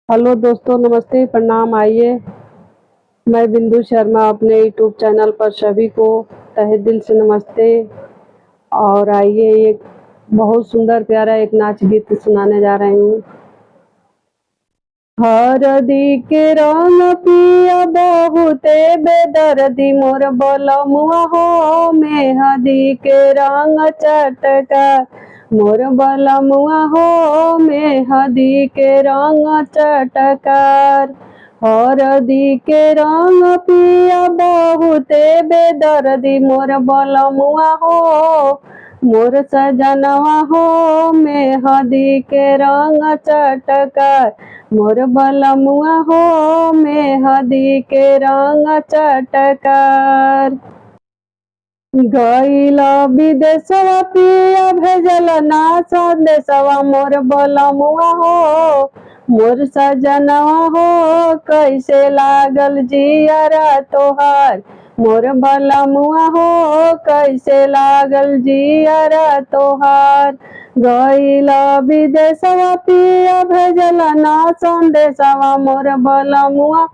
Hello दोस्तों, नमस्ते, प्रणाम। आइए, मैं बिंदु शर्मा अपने यूट्यूब चैनल पर सभी को तहे दिल से नमस्ते। और आइए, एक बहुत सुंदर प्यारा एक नाच गीत सुनाने जा रही हूँ। हरदी के रंग पिया बहुते बेदर्दी मोर बलमुआ हो, मेहदी के रंग चटका मोर बलमुआ हो, मेहदी के रंग चटकार। हरदी के रंग पिया बहुते बेदर्दी मोर बलमुआ हो, मोर सजनवा हो, मेहदी के रंग चटकार मोर बलमुआ हो, मेहदी के रंग चटकार। गईला विदेशवा पिया भेजल ना संदेशवा मोर बलमुआ हो, मोर सजनवा हो, कैसे लागल जियरा तोहार मोर बलमुआ हो, कैसे लागल जियरा तोहार। गईला विदेशवा पिया भेजल ना संदेशवा मोर बलमुआ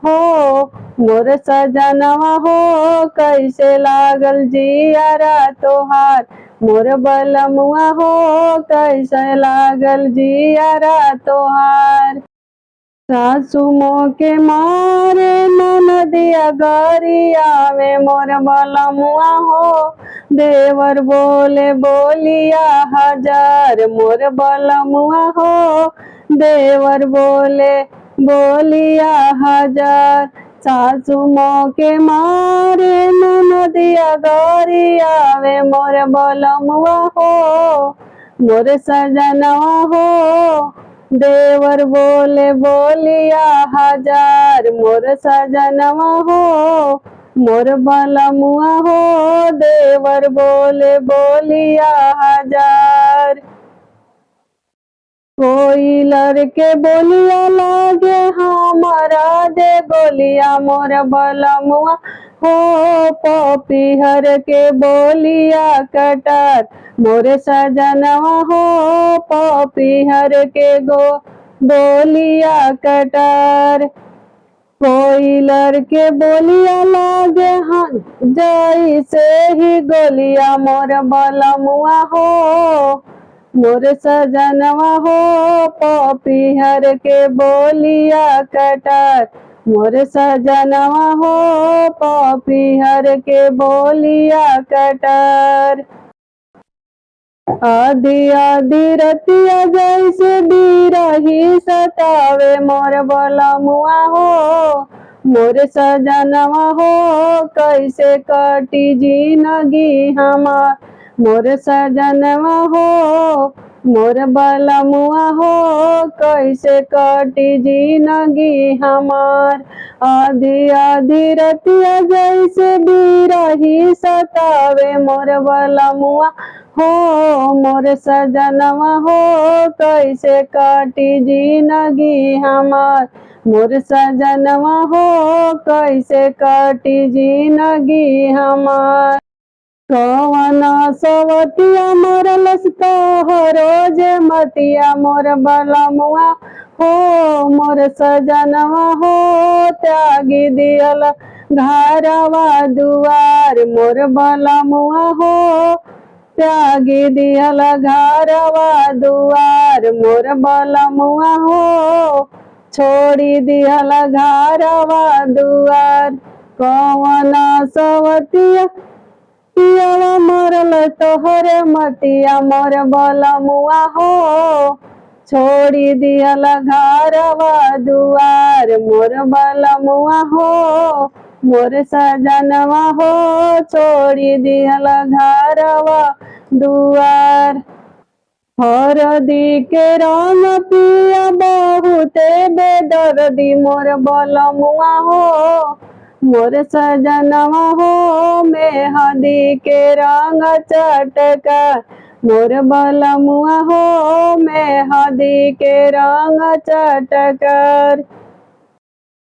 हो, मोर सजनवा हो, कैसे लागल जियरा तोहार मोर बलमुआ हो, कैसे लागल जियरा तोहार। सासु के मारे ननदिया गरिया में मोर बलमुआ हो, देवर बोले बोलिया हजार मोर बलमुआ हो, देवर बोले बोलिया हजार। सासु के मारे ननदिया गरिया में मोर बलमुआ हो, मोर सजनवा हो, देवर बोले बोलिया हजार मोर सजनवा हो, मोर बलमुआ हो, देवर बोले बोलिया हजार। कोई लड़के बोलिया लागे हमारा दे बोलिया मोर बलमुआ हो, पपीहर के बोलिया कटार मोर सजनवा हो, पपीहर के गो बोलिया कटार। कोई लड़के बोलिया लागे हम जैसे ही गोलिया मोर बलमुआ हो, मोर सजनवा हो, पपीहर के बोलिया कटार मोर सजनवा हो, पपीहर के बोलिया कटार। आदि आदि रतिया जैसे बिरही सतावे मोर बलमुआ हो, मोर सजनवा हो, कैसे कटी जिंदगी हमार मोर सजनवा हो, मोर बलमुआ हो, कैसे कटी जिंदगी हमार। आदि आदि रतिया जैसे बिरही सतावे मोर बलमुआ हो, मोर सजनवा हो, कैसे काटी जिंदगी हमार मोर सजनवा हो, कैसे काटी जिंदगी हमार। कवना सवतिया मरलस तोहरो जे मतिया मोर बलमुआ हो, मोर सजनवा हो, त्यागी दियल घरवा दुआर मोर बलमुआ हो, त्यागी दियल घरवा दुआर मोर बलमुआ हो, छोड़ी दियल घरवा दुआर। कवना सवतिया पियवा मरल तोहर मतिया मोर बलमुआ हो, छोड़ी दियल घरवा दुआर मोर बलमुआ हो, मोर सजनवा हो, छोड़ी दियल घरवा दुआर। हरदी के रंग पिया बहुते बेदर्दी मोर बलमुआ हो, मोर सजनवा हो, मेहदी के रंग चटका मोर बलमुआ हो, मेहदी के रंग चटकार।